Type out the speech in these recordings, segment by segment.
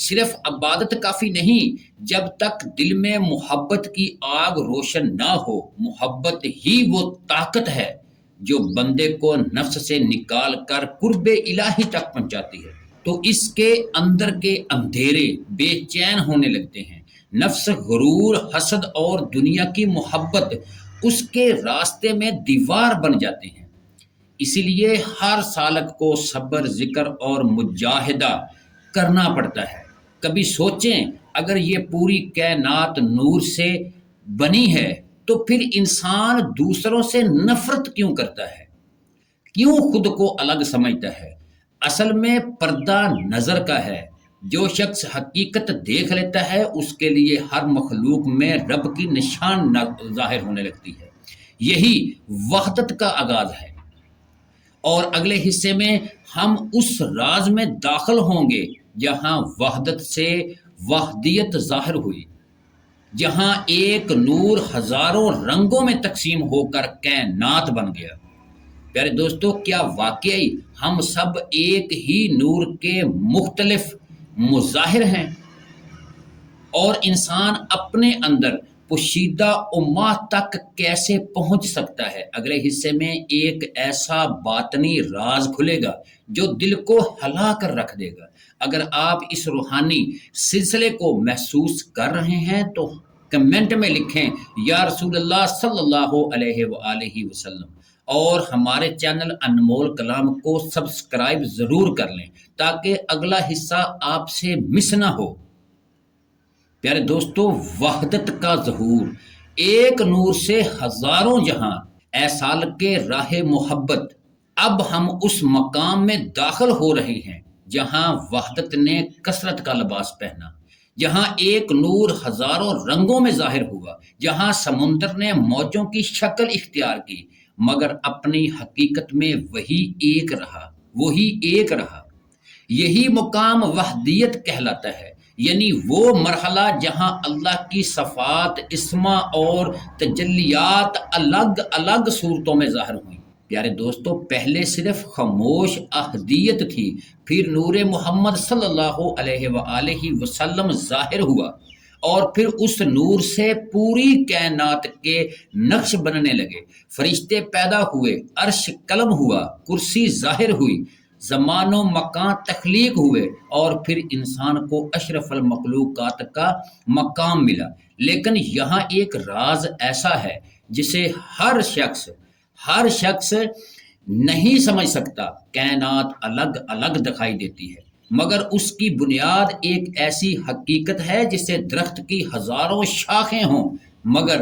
صرف عبادت کافی نہیں، جب تک دل میں محبت کی آگ روشن نہ ہو، محبت ہی وہ طاقت ہے جو بندے کو نفس سے نکال کر قرب الہی تک پہنچاتی ہے۔ تو اس کے اندر کے اندھیرے بے چین ہونے لگتے ہیں، نفس، غرور، حسد اور دنیا کی محبت اس کے راستے میں دیوار بن جاتے ہیں۔ اسی لیے ہر سالک کو صبر، ذکر اور مجاہدہ کرنا پڑتا ہے۔ کبھی سوچیں، اگر یہ پوری کائنات نور سے بنی ہے تو پھر انسان دوسروں سے نفرت کیوں کرتا ہے؟ کیوں خود کو الگ سمجھتا ہے؟ اصل میں پردہ نظر کا ہے۔ جو شخص حقیقت دیکھ لیتا ہے اس کے لیے ہر مخلوق میں رب کی نشان ظاہر ہونے لگتی ہے۔ یہی وحدت کا آغاز ہے۔ اور اگلے حصے میں ہم اس راز میں داخل ہوں گے جہاں وحدت سے وحدیت ظاہر ہوئی، جہاں ایک نور ہزاروں رنگوں میں تقسیم ہو کر کائنات بن گیا۔ پیارے دوستو، کیا واقعی ہم سب ایک ہی نور کے مختلف مظاہر ہیں؟ اور انسان اپنے اندر پوشیدہ امہ تک کیسے پہنچ سکتا ہے؟ اگلے حصے میں ایک ایسا باطنی راز کھلے گا جو دل کو ہلا کر رکھ دے گا۔ اگر آپ اس روحانی سلسلے کو محسوس کر رہے ہیں تو کمنٹ میں لکھیں یا رسول اللہ صلی اللہ علیہ وآلہ وسلم، اور ہمارے چینل انمول کلام کو سبسکرائب ضرور کر لیں تاکہ اگلا حصہ آپ سے مس نہ ہو۔ پیارے دوستو، وحدت کا ظہور، ایک نور سے ہزاروں جہاں، اے سالک راہ محبت، اب ہم اس مقام میں داخل ہو رہے ہیں جہاں وحدت نے کثرت کا لباس پہنا، جہاں ایک نور ہزاروں رنگوں میں ظاہر ہوا، جہاں سمندر نے موجوں کی شکل اختیار کی مگر اپنی حقیقت میں وہی ایک رہا۔ یہی مقام وحدیت کہلاتا ہے، یعنی وہ مرحلہ جہاں اللہ کی صفات، اسما اور تجلیات الگ الگ صورتوں میں ظاہر ہوئیں۔ پیارے دوستو، پہلے صرف خاموش احدیت تھی، پھر نور محمد صلی اللہ علیہ وآلہ وسلم ظاہر ہوا، اور پھر اس نور سے پوری کائنات کے نقش بننے لگے۔ فرشتے پیدا ہوئے، عرش قلم ہوا، کرسی ظاہر ہوئی، زمان و مکان تخلیق ہوئے، اور پھر انسان کو اشرف المخلوقات کا مقام ملا۔ لیکن یہاں ایک راز ایسا ہے جسے ہر شخص نہیں سمجھ سکتا۔ کائنات الگ الگ دکھائی دیتی ہے مگر اس کی بنیاد ایک ایسی حقیقت ہے جسے درخت کی ہزاروں شاخیں ہوں مگر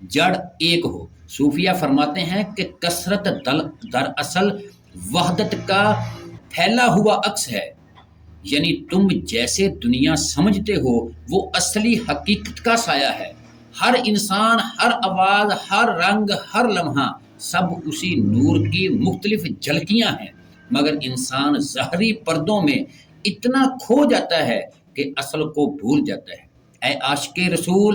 جڑ ایک ہو۔ صوفیہ فرماتے ہیں کہ کثرت دراصل وحدت کا پھیلا ہوا عکس ہے، یعنی تم جیسے دنیا سمجھتے ہو وہ اصلی حقیقت کا سایہ ہے۔ ہر انسان، ہر آواز، ہر رنگ، ہر لمحہ، سب اسی نور کی مختلف جھلکیاں ہیں، مگر انسان ظاہری پردوں میں اتنا کھو جاتا ہے کہ اصل کو بھول جاتا ہے۔ اے عاشق رسول،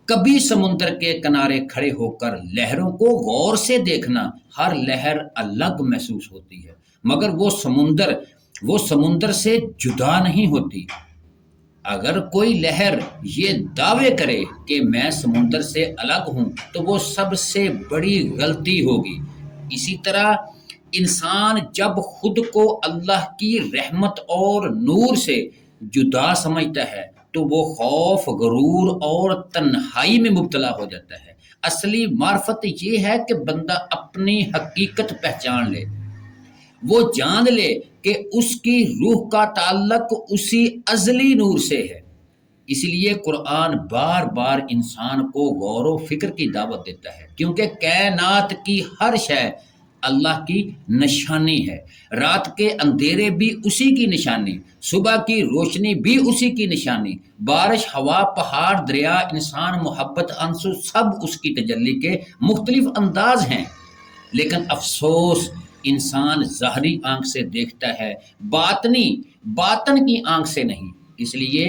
کبھی سمندر کے کنارے کھڑے ہو کر لہروں کو غور سے دیکھنا، ہر لہر الگ محسوس ہوتی ہے مگر وہ سمندر سے جدا نہیں ہوتی۔ اگر کوئی لہر یہ دعوے کرے کہ میں سمندر سے الگ ہوں تو وہ سب سے بڑی غلطی ہوگی۔ اسی طرح انسان جب خود کو اللہ کی رحمت اور نور سے جدا سمجھتا ہے تو وہ خوف، غرور اور تنہائی میں مبتلا ہو جاتا ہے۔ اصلی معرفت یہ ہے کہ بندہ اپنی حقیقت پہچان لے، وہ جان لے کہ اس کی روح کا تعلق اسی ازلی نور سے ہے۔ اس لیے قرآن بار بار انسان کو غور و فکر کی دعوت دیتا ہے، کیونکہ کائنات کی ہر شے اللہ کی نشانی ہے۔ رات کے اندھیرے بھی اسی کی نشانی، صبح کی روشنی بھی اسی کی نشانی، بارش، ہوا، پہاڑ، دریا، انسان، محبت، آنسو، سب اس کی تجلی کے مختلف انداز ہیں۔ لیکن افسوس، انسان ظاہری آنکھ سے دیکھتا ہے، باطن کی آنکھ سے نہیں۔ اس لیے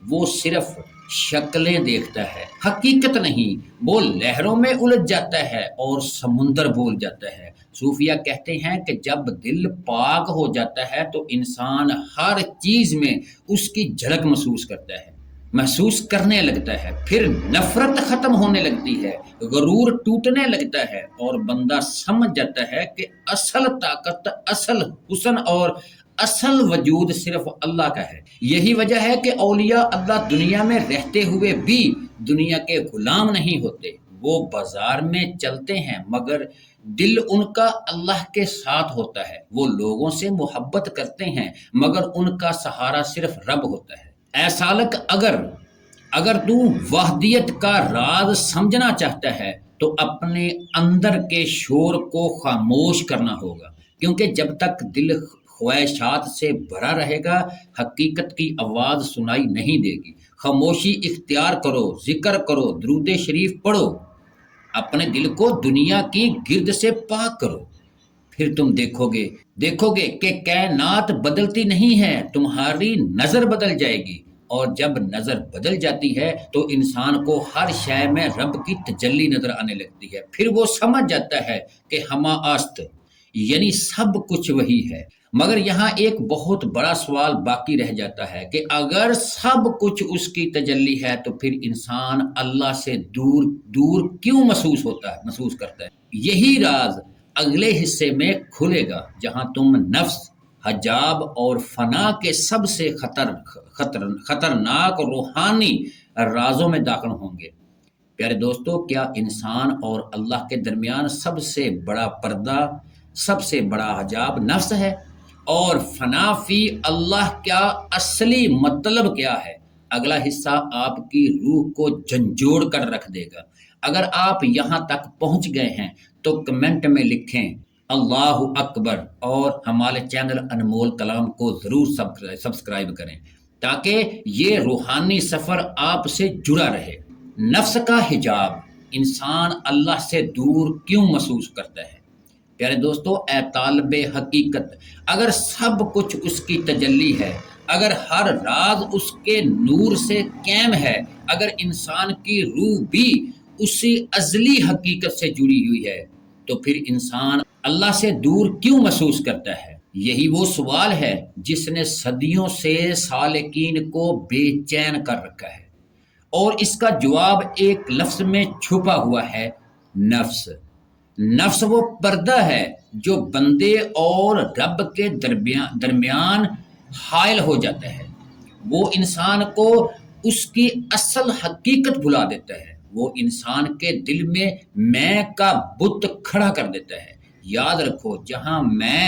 وہ صرف شکلیں دیکھتا ہے، حقیقت نہیں۔ وہ لہروں میں الجھ جاتا ہے اور سمندر بول جاتا ہے۔ صوفیہ کہتے ہیں کہ جب دل پاک ہو جاتا ہے تو انسان ہر چیز میں اس کی جھلک محسوس کرتا ہے، محسوس کرنے لگتا ہے، پھر نفرت ختم ہونے لگتی ہے، غرور ٹوٹنے لگتا ہے، اور بندہ سمجھ جاتا ہے کہ اصل طاقت، اصل حسن اور اصل وجود صرف اللہ کا ہے۔ یہی وجہ ہے کہ اولیاء اللہ دنیا میں رہتے ہوئے بھی دنیا کے غلام نہیں ہوتے۔ وہ بازار میں چلتے ہیں مگر دل ان کا اللہ کے ساتھ ہوتا ہے۔ وہ لوگوں سے محبت کرتے ہیں مگر ان کا سہارا صرف رب ہوتا ہے۔ اے سالک، اگر تو وحدیت کا راز سمجھنا چاہتا ہے تو اپنے اندر کے شور کو خاموش کرنا ہوگا، کیونکہ جب تک دل خواہشات سے بھرا رہے گا حقیقت کی آواز سنائی نہیں دے گی۔ خاموشی اختیار کرو، ذکر کرو، درود شریف پڑھو، اپنے دل کو دنیا کی گرد سے پاک کرو، پھر تم دیکھو گے کہ کائنات بدلتی نہیں ہے، تمہاری نظر بدل جائے گی، اور جب نظر بدل جاتی ہے تو انسان کو ہر شے میں رب کی تجلی نظر آنے لگتی ہے۔ پھر وہ سمجھ جاتا ہے کہ ہما آست، یعنی سب کچھ وہی ہے۔ مگر یہاں ایک بہت بڑا سوال باقی رہ جاتا ہے کہ اگر سب کچھ اس کی تجلی ہے تو پھر انسان اللہ سے دور کیوں محسوس کرتا ہے؟ یہی راز اگلے حصے میں کھلے گا، جہاں تم نفس، حجاب اور فنا کے سب سے خطرناک روحانی رازوں میں داخل ہوں گے۔ پیارے دوستو، کیا انسان اور اللہ کے درمیان سب سے بڑا پردہ، سب سے بڑا حجاب نفس ہے؟ اور فنا فی اللہ کا اصلی مطلب کیا ہے؟ اگلا حصہ آپ کی روح کو جھنجھوڑ کر رکھ دے گا۔ اگر آپ یہاں تک پہنچ گئے ہیں تو کمنٹ میں لکھیں اللہ اکبر، اور ہمارے چینل انمول کلام کو ضرور سبسکرائب کریں تاکہ یہ روحانی سفر آپ سے جڑا رہے۔ نفس کا حجاب، انسان اللہ سے دور کیوں محسوس کرتا ہے؟ پیارے دوستو، اے طالب حقیقت، اگر سب کچھ اس کی تجلی ہے، اگر ہر راز اس کے نور سے قائم ہے، اگر انسان کی روح بھی اسی ازلی حقیقت سے جڑی ہوئی ہے، تو پھر انسان اللہ سے دور کیوں محسوس کرتا ہے؟ یہی وہ سوال ہے جس نے صدیوں سے سالکین کو بے چین کر رکھا ہے، اور اس کا جواب ایک لفظ میں چھپا ہوا ہے، نفس۔ نفس وہ پردہ ہے جو بندے اور رب کے درمیان حائل ہو جاتا ہے۔ وہ انسان کو اس کی اصل حقیقت بھلا دیتا ہے، وہ انسان کے دل میں کا بت کھڑا کر دیتا ہے۔ یاد رکھو، جہاں میں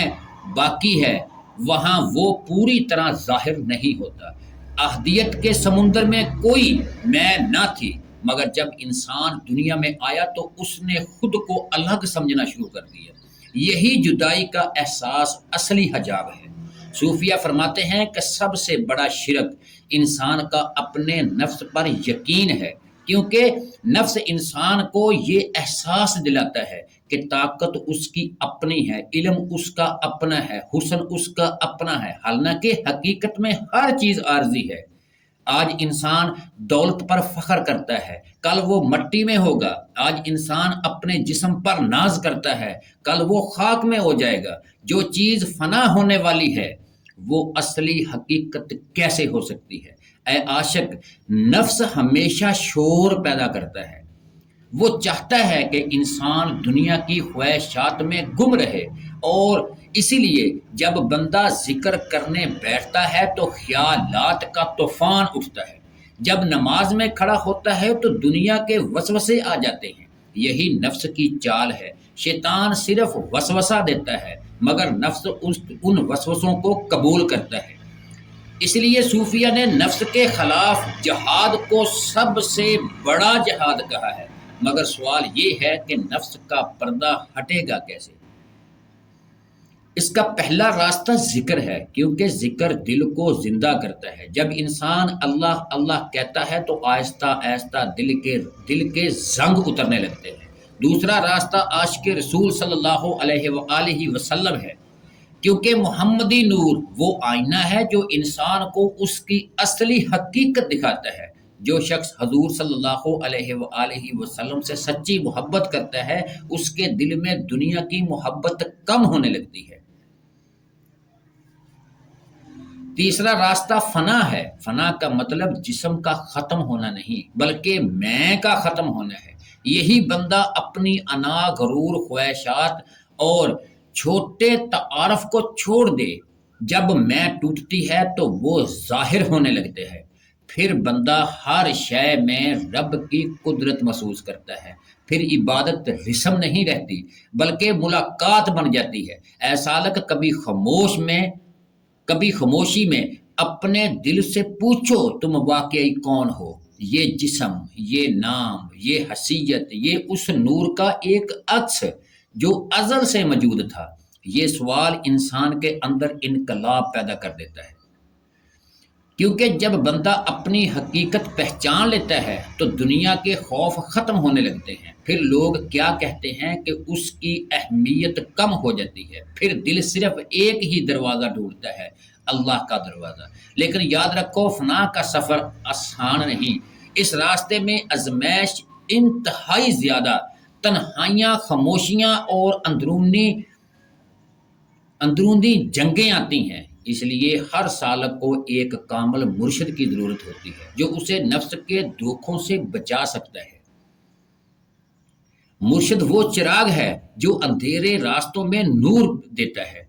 باقی ہے وہاں وہ پوری طرح ظاہر نہیں ہوتا۔ احدیت کے سمندر میں کوئی میں نہ تھی، مگر جب انسان دنیا میں آیا تو اس نے خود کو الگ سمجھنا شروع کر دیا۔ یہی جدائی کا احساس اصلی حجاب ہے۔ صوفیہ فرماتے ہیں کہ سب سے بڑا شرک انسان کا اپنے نفس پر یقین ہے، کیونکہ نفس انسان کو یہ احساس دلاتا ہے کہ طاقت اس کی اپنی ہے، علم اس کا اپنا ہے، حسن اس کا اپنا ہے، حالانکہ حقیقت میں ہر چیز عارضی ہے۔ آج انسان دولت پر فخر کرتا ہے، کل وہ مٹی میں ہوگا۔ آج انسان اپنے جسم پر ناز کرتا ہے، کل وہ خاک میں ہو جائے گا۔ جو چیز فنا ہونے والی ہے وہ اصلی حقیقت کیسے ہو سکتی ہے؟ اے عاشق، نفس ہمیشہ شور پیدا کرتا ہے۔ وہ چاہتا ہے کہ انسان دنیا کی خواہشات میں گم رہے، اور اسی لیے جب بندہ ذکر کرنے بیٹھتا ہے تو خیالات کا طوفان اٹھتا ہے۔ جب نماز میں کھڑا ہوتا ہے تو دنیا کے وسوسے آ جاتے ہیں۔ یہی نفس کی چال ہے۔ شیطان صرف وسوسہ دیتا ہے مگر نفس ان وسوسوں کو قبول کرتا ہے۔ اس لیے صوفیہ نے نفس کے خلاف جہاد کو سب سے بڑا جہاد کہا ہے، مگر سوال یہ ہے کہ نفس کا پردہ ہٹے گا کیسے؟ اس کا پہلا راستہ ذکر ہے، کیونکہ ذکر دل کو زندہ کرتا ہے۔ جب انسان اللہ اللہ کہتا ہے تو آہستہ آہستہ دل کے زنگ اترنے لگتے ہیں۔ دوسرا راستہ عاشق رسول صلی اللہ علیہ وآلہ وسلم ہے، کیونکہ محمدی نور وہ آئینہ ہے جو انسان کو اس کی اصلی حقیقت دکھاتا ہے۔ جو شخص حضور صلی اللہ علیہ وآلہ وسلم سے سچی محبت کرتا ہے اس کے دل میں دنیا کی محبت کم ہونے لگتی ہے۔ تیسرا راستہ فنا ہے۔ فنا کا مطلب جسم کا ختم ہونا نہیں بلکہ میں کا ختم ہونا ہے۔ یہی بندہ اپنی انا، غرور، خواہشات اور چھوٹے تعارف کو چھوڑ دے۔ جب میں ٹوٹتی ہے تو وہ ظاہر ہونے لگتے ہیں۔ پھر بندہ ہر شے میں رب کی قدرت محسوس کرتا ہے۔ پھر عبادت رسم نہیں رہتی بلکہ ملاقات بن جاتی ہے۔ اے سالک، کبھی خاموشی میں اپنے دل سے پوچھو تم واقعی کون ہو؟ یہ جسم، یہ نام، یہ حیثیت، یہ اس نور کا ایک عکس جو ازل سے موجود تھا۔ یہ سوال انسان کے اندر انقلاب پیدا کر دیتا ہے، کیونکہ جب بندہ اپنی حقیقت پہچان لیتا ہے تو دنیا کے خوف ختم ہونے لگتے ہیں۔ پھر لوگ کیا کہتے ہیں کہ اس کی اہمیت کم ہو جاتی ہے۔ پھر دل صرف ایک ہی دروازہ ڈھونڈتا ہے، اللہ کا دروازہ۔ لیکن یاد رکھو، فنا کا سفر آسان نہیں۔ اس راستے میں آزمائش انتہائی زیادہ، تنہائیاں، خاموشیاں اور اندرونی جنگیں آتی ہیں۔ اس لیے ہر سالک کو ایک کامل مرشد کی ضرورت ہوتی ہے جو اسے نفس کے دھوکوں سے بچا سکتا ہے۔ مرشد وہ چراغ ہے جو اندھیرے راستوں میں نور دیتا ہے،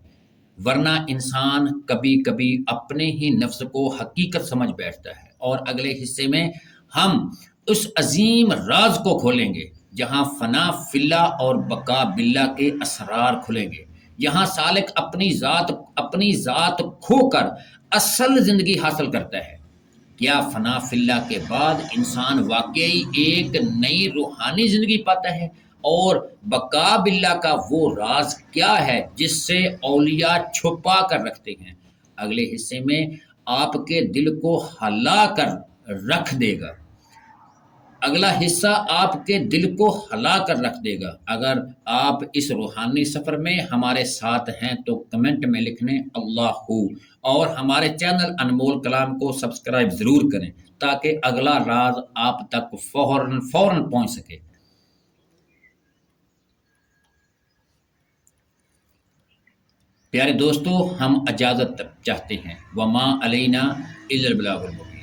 ورنہ انسان کبھی کبھی اپنے ہی نفس کو حقیقت سمجھ بیٹھتا ہے۔ اور اگلے حصے میں ہم اس عظیم راز کو کھولیں گے جہاں فنا فی اللہ اور بقا باللہ کے اسرار کھلیں گے۔ یہاں سالک اپنی ذات کھو کر اصل زندگی حاصل کرتا ہے۔ کیا فنا فی اللہ کے بعد انسان واقعی ایک نئی روحانی زندگی پاتا ہے؟ اور بقا باللہ کا وہ راز کیا ہے جس سے اولیاء چھپا کر رکھتے ہیں؟ اگلے حصے میں آپ کے دل کو ہلا کر رکھ دے گا۔ اگلا حصہ آپ کے دل کو ہلا کر رکھ دے گا۔ اگر آپ اس روحانی سفر میں ہمارے ساتھ ہیں تو کمنٹ میں لکھیں اللہ ہو، اور ہمارے چینل انمول کلام کو سبسکرائب ضرور کریں تاکہ اگلا راز آپ تک فوراً پہنچ سکے۔ پیارے دوستو، ہم اجازت چاہتے ہیں۔ وما علینا الا البلاغ المبین۔